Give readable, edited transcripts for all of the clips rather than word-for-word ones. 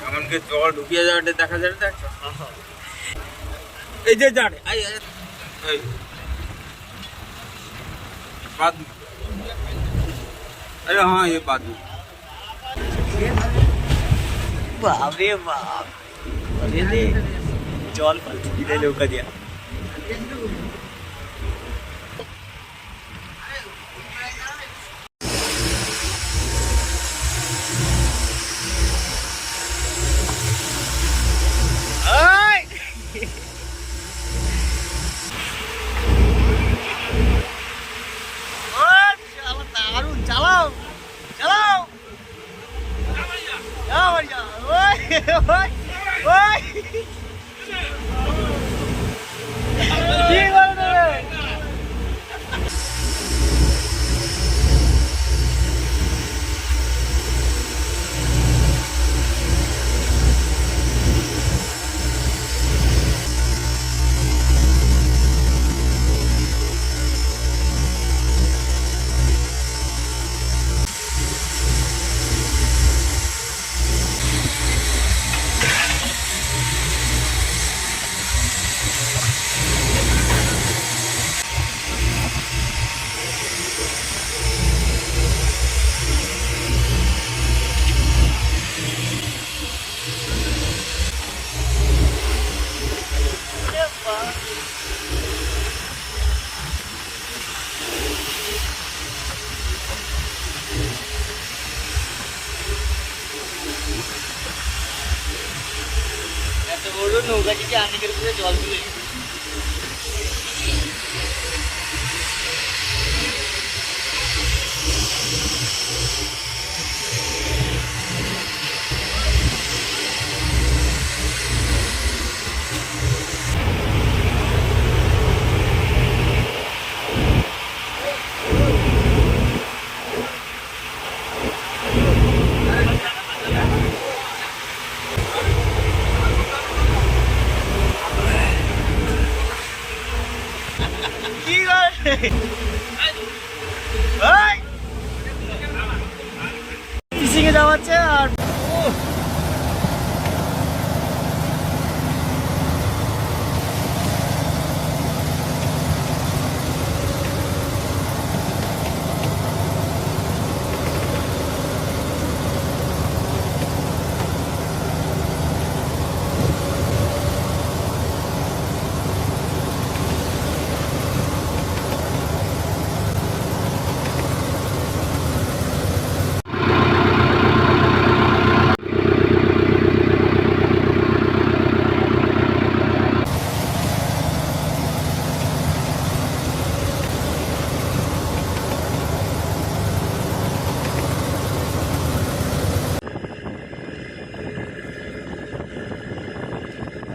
এমনকি জল ঢুকিয়ে যাওয়াটা দেখা যাবে, দেখছো? এই যে জানে বাদু, अरे हाँ ये बादू। बाप रे बाप, अरे रे जल पालती दिले लोका दिया। नौका जी के आने के पूरे जल तुले ফিশিংয়ে যাওয়াচ্ছে আর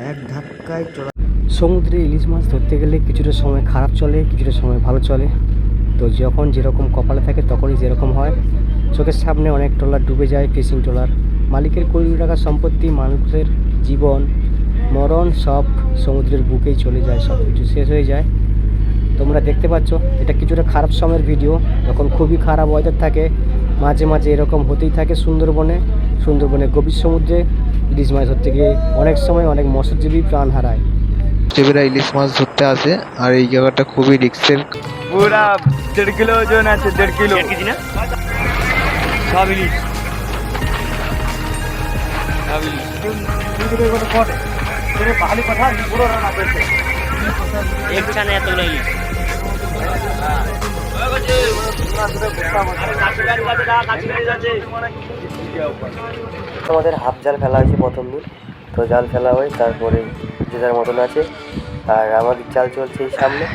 এক ধাক্কায় চলা। সমুদ্রে ইলিশ মাছ ধরতে গেলে কিছুটা সময় খারাপ চলে, কিছুটা সময় ভালো চলে। তো যখন যেরকম কপালে থাকে তখনই যেরকম হয়। চোখের সামনে অনেক ট্রলার ডুবে যায়, ফিশিং ট্রলার। মালিকের কোটি টাকার সম্পত্তি, মানুষের জীবন মরণ সব সমুদ্রের বুকেই চলে যায়, সব কিছু শেষ হয়ে যায়। তোমরা দেখতে পাচ্ছ এটা কিছুটা খারাপ সময়ের ভিডিও। যখন খুবই খারাপ ওয়েদার থাকে মাঝে মাঝে এরকম হতেই থাকে সুন্দরবনে গভীর সমুদ্রে ইলিশ মাছ ধরতে গিয়ে অনেক সময় অনেক মৎস্যজীবী প্রাণ হারায়। মৎস্যজীবীরা ইলিশ মাছ ধরতে আসে আর এই জায়গাটা খুবই রিস্কের। পুরা 1.5 কিলো ওজন আছে, 1.5 কিলো কেজি না সব ইলিশ। एक छाने এতগুলো ইলিশ। আমাদের হাফ জাল ফেলা হয়েছে প্রথম দিন, তো জাল ফেলা হয় তারপরে যে যার মতন আছে। আর আমাদের জাল চলছে এই সামনে,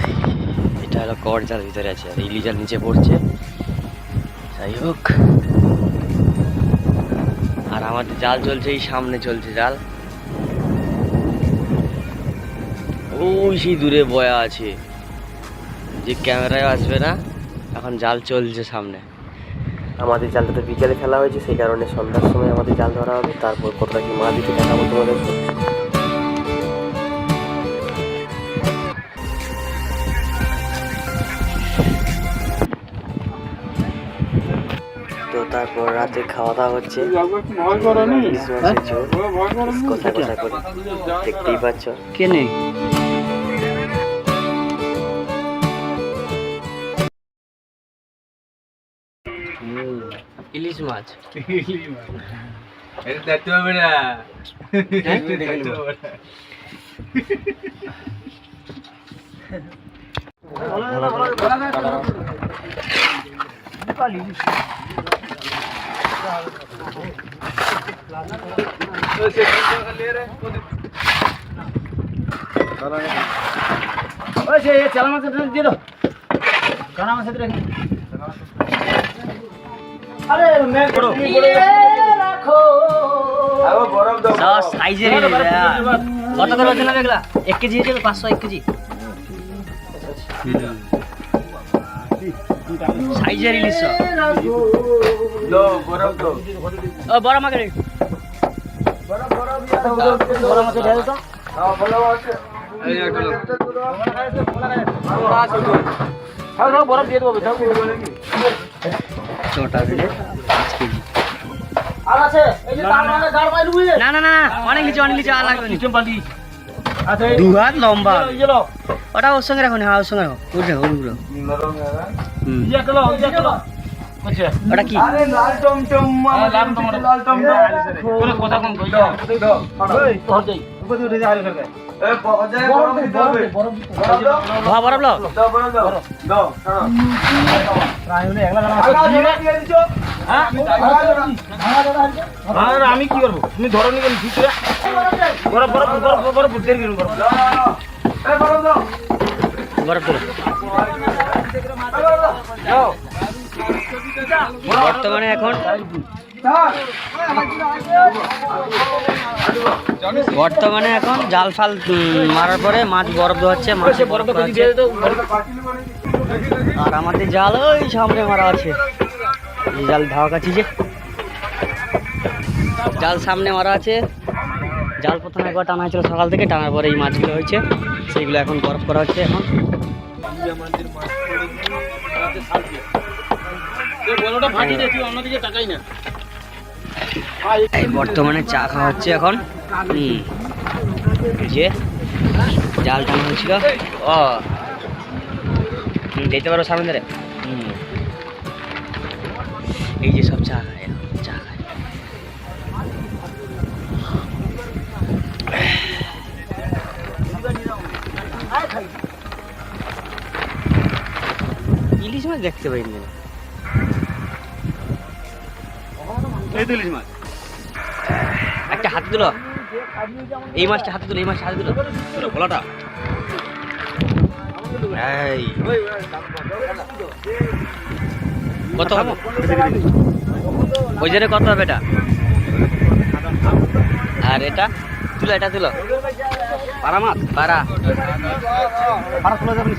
এটা হলো কর জাল ভিতরে আছে আর ইলি জাল নিচে পড়ছে। যাই হোক, আর আমাদের জাল চলছে এই সামনে, চলছে জাল ওই সেই দূরে বয়া আছে, যে ক্যামেরায় আসবে না। এখন জাল চলছে সামনে। আমাদের জালটা তো বিকেলে ফেলা হয়েছে, সেই কারণে সন্ধ্যার সময় আমাদের জাল ধরা হবে। তারপর কতটা কি মাছ দিতে দেখাবো তোমাদের। রাতে খাওয়া দাওয়া হচ্ছে ইলিশ মাছের ঝোল কষা কষা করে দেখতেই পাচ্ছ কেনে ইলিশ মাছ এটা দেখতে হবে না চালা মাছ দিয়ে দাও কানা মাছ রেখে আরে সাইজের কত করে ওজন হবে এগুলা 1 কেজি হিসেবে 500 1 কেজি সাইজের ইলিশ বড় মাছ বড় মাছ ঢেলে তো বরফ দিয়ে দেবো ছোটা দিলে 5 কেজি আর আছে এই যে তার মানে গাড় বাইলু না না না অনেক নিচে আর লাগবে নিচে বালি আচ্ছা 2 হাত লম্বা ওটা ওর সঙ্গে রাখো না ওর সঙ্গে রাখো উঠে উড়ো ইয়া চলো ওটা কি আরে লাল টমটম লাল টমটম করে কথা কম কই দাও ওই তোর যাই উপরে উঠে যা আরে সরকার এ বরফ দিতে হবে বরফ দাও দাও রায়ুনে একলা দিয়ে দিছো হ্যাঁ আমি কি করব তুমি ধরো নি কেন ভিতরে বরফ বুঝতে গেল বরফ এ বরফ দাও বরফ দাও বর্তমানে এখন জাল ফাল মারার পরে মাছ বরফ দেওয়া হচ্ছে মাছে বরফ হচ্ছে আর আমাদের জাল ওই সামনে মারা আছে এই জাল ধাওয়া কাছি যে জাল সামনে মারা আছে জাল প্রথমে একবার টানা হয়েছিল সকাল থেকে টানার পরে এই মাছগুলো হয়েছে সেইগুলো এখন বরফ করা হচ্ছে এখন বর্তমানে চা খাওয়া হচ্ছে এখন যে জাল টানা হয়েছিল ও দেখতে পারো সামনে ধরে এই যে সব চা খায় চা খায় ইলিশ মাছ দেখতে পাই না একটা হাতে দিল এই মাছটা হাতে দিল বলাটা কত হবে ওই জন্য কত হবে এটা আর এটা তুলো পারা মাছ পারা তুলে যাবেন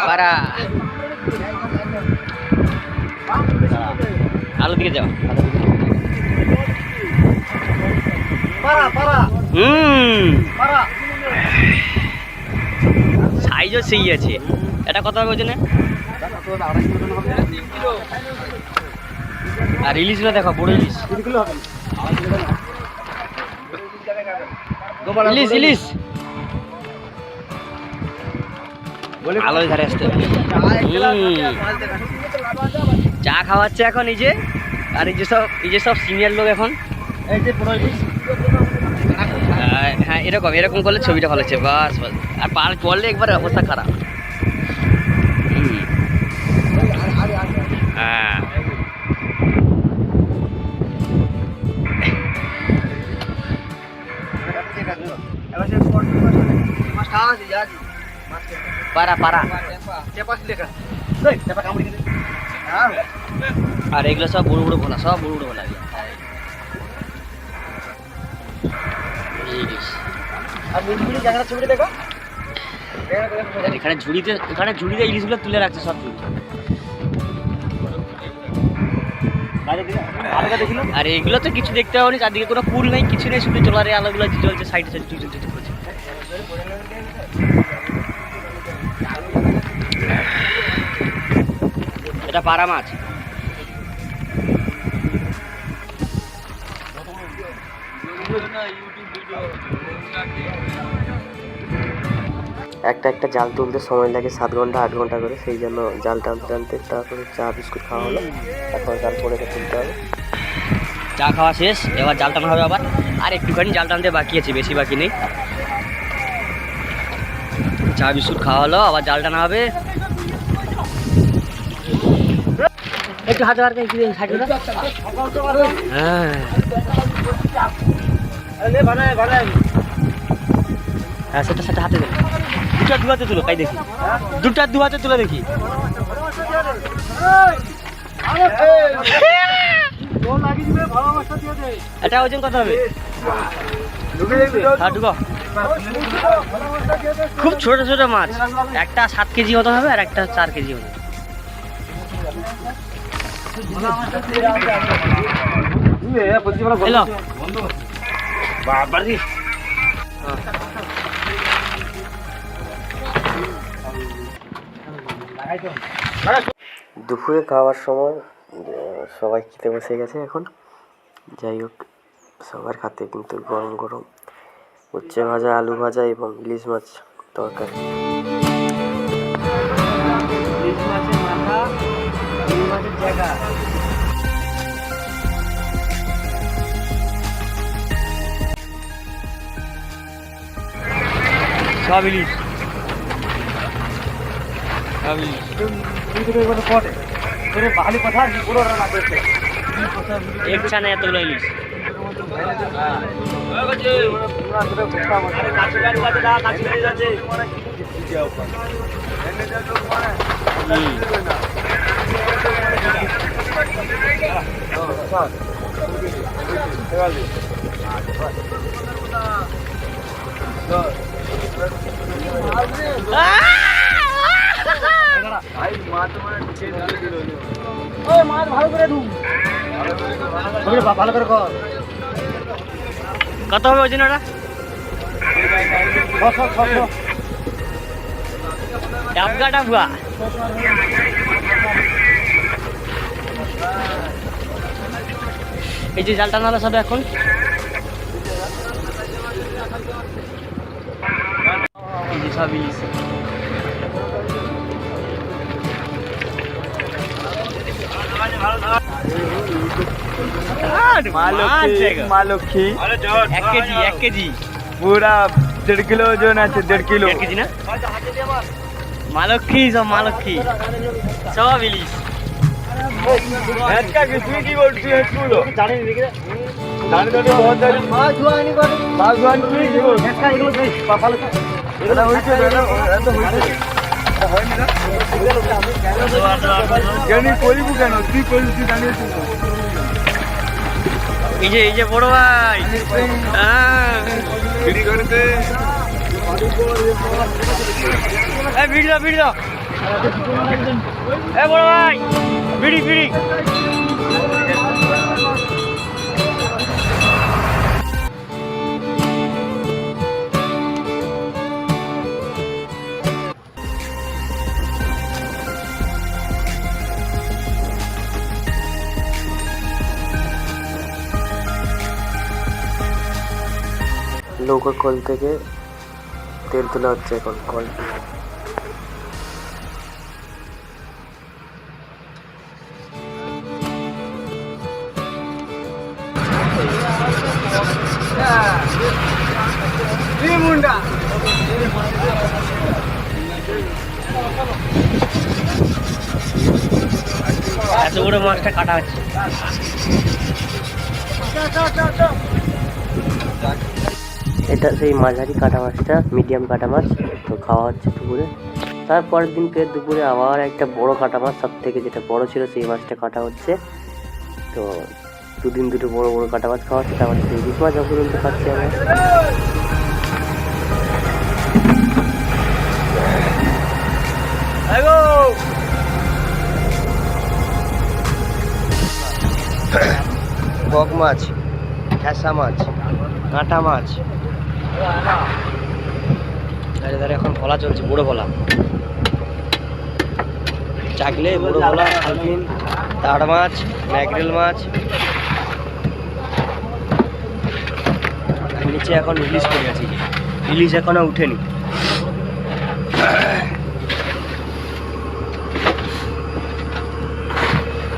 পারা আলু দিকে যাও সাইজও সেই আছে এটা কত হবে ওজনে আর ইলিশগুলো দেখো বড় ইলিশ ইলিশ আলোয় ধারে আসতে চা খাওয়াচ্ছে এখন এই যে আর এই যে সব সিনিয়র লোক এখন হ্যাঁ এরকম করলে ছবিটা ভালো হচ্ছে বাস আর পড়লে একবার অবস্থা খারাপ হ্যাঁ পারা আর এগুলো সব বড় বড় ভোলা এখানে ঝুড়িতে ইলিশগুলো তুলে রাখছে সব আর এগুলো তো কিছু দেখতে পাবো না চারদিকে কোনো পুল নেই কিছু নেই শুধু চলারে আলোগুলো জ্বলছে সাইডে করছে এটা পাড়া মাছ। একটা জাল তুলতে সময় লাগে 7 ঘন্টা 8 ঘন্টা করে, সেই জন্য জাল টানতে টানতে তারপরে চা বিস্কুট খাওয়া হলো। এখন জাল পরে তুলতে হবে। চা খাওয়া শেষ, এবার জাল টানা হবে আবার। আর একটুখানি জাল টানতে বাকি আছে, বেশি বাকি নেই। চা বিস্কুট খাওয়া হলো, আবার জাল টানা হবে। একটু হাতে বার করে হ্যাঁ সেটা সেটা হাতে দেবে। দুটা দু হাতে তুলো, তাই দেখি। দুটা দু হাতে তুলে দেখি। এটা ওজন কত হবে? খুব ছোট ছোট মাছ, একটা 7 কেজি মতো হবে আর একটা 4 কেজি হবে। দুপুরে খাওয়ার সময় সবাই খেতে বসে গেছে এখন। যাই হোক, সবার খাতে কিন্তু গরম গরম উচ্ছে ভাজা, আলু ভাজা এবং ইলিশ মাছ তরকারি। ইলিশ মাছের মাথা, ইলিশ মাছের জায়গা। সব ইলিশ, সব ইলিশ। এক ছানে এতগুলো ইলিশ। কত হবে ওজন ওটা? ডাবগা ডাবগা। এই যে জালটা নালা সব এখন এই যে সব ইলিশ। মালক্ষী 1 কেজি পুরা 1.5 কিলো ওজন আছে। 1.5 কিলো 1 কেজি না? মালক্ষী, সব মালক্ষী, সব ইলিশ। কি বলছি হেঁচগুলো করিব কেন? তুই করিস, তুই জানিয়েছিস। এই যে বড় ভাই বিড়ি দাও, বিড়ি দাও। বড় ভাই বিড়ি, বিড়ি। নৌকা কল থেকে তেল তোলা হচ্ছে এখন। কল এত বড় মাছটা কাটা হচ্ছে। এটা সেই মাঝারি কাটা মাছটা, মিডিয়াম কাটা মাছ তো খাওয়া হচ্ছে দুপুরে। তারপরের দিন ফের দুপুরে আবার একটা বড় কাটা মাছ, সব থেকে যেটা বড় ছিল সেই মাছটা কাটা হচ্ছে। তো দুদিন দুটো বড় বড় কাটা মাছ খাওয়া হচ্ছে। তারপরে সেই ইলিশ মাছ পর্যন্ত খাচ্ছি আমরা। বক মাছ, ঠ্যাসা মাছ, কাঁটা মাছ। এখন ভোলা চলছে, বড় ভোলা। চাকলে, বড় ভোলা, খালপিন, তাড় মাছ, ম্যাকরেল মাছ। নিচে এখন ইলিশ পড়ে আছে, ইলিশ এখনো উঠেনি।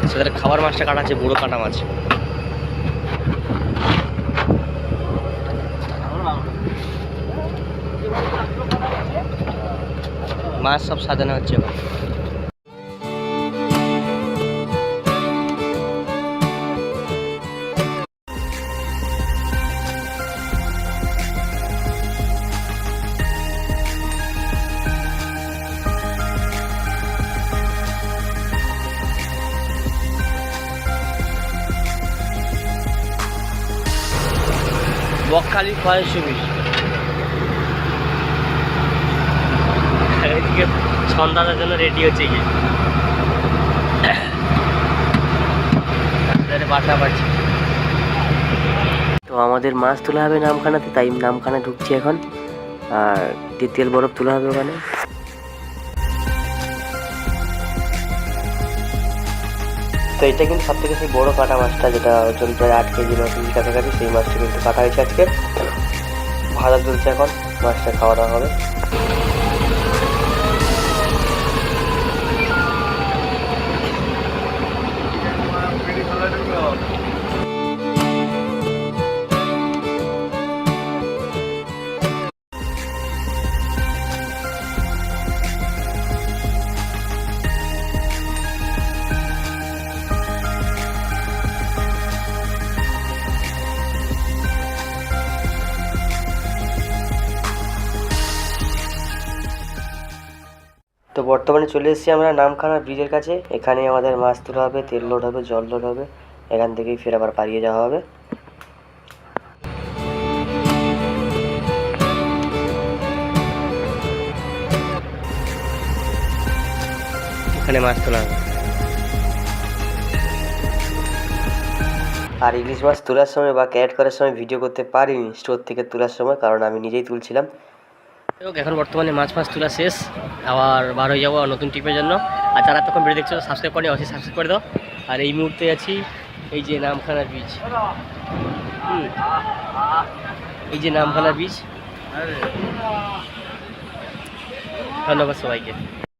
সেটার খাবার মাছটা কাটাচ্ছে, বড় কাটা মাছ। মাছ সব সাজানো হচ্ছে এখন। বকখালি 520। এদিকে সন্ধ্যার জন্য রেডি হচ্ছে গিয়ে বাটা বাড়ছে। তো আমাদের মাছ তোলা হবে নামখানাতে, তাই নামখানা ঢুকছি এখন। আর তেল বরফ তোলা হবে ওখানে। তো এটা কিন্তু সব থেকে সেই বড় কাটা মাছটা, যেটা ওজন প্রায় 8 কেজি 9 কেজির কাছাকাছি, সেই মাছটা কিন্তু কাটা হয়েছে আজকে। ভাজা চলছে এখন, মাছটা খাওয়া দাওয়া হবে। তো বর্তমানে চলে এসেছি আমরা নামখানা ব্রিজের কাছে। এখানে আমাদের মাছ তোলা হবে, তেল লোড হবে, জল লোড হবে। এখান থেকেই ফের আবার পাড়িয়ে যাওয়া হবে। এখানে মাছ তোলা হবে। আর ইলিশ মাছ তোলার সময় বা ক্যাট করার সময় ভিডিও করতে পারিনি স্টোর থেকে তোলার সময়, কারণ আমি নিজেই তুলছিলাম। এখন বর্তমানে মাছ তোলা শেষ, আবার বার হয়ে যাবো নতুন ট্রিপের জন্য। আর যারা তখন ভিডিও দেখছো সাবস্ক্রাইব করে অবশ্যই সাবস্ক্রাইব করে দাও। আর এই মুহূর্তে আছি এই যে নামখানা বীচ, এই যে নামখানা বীচ। ধন্যবাদ সবাইকে।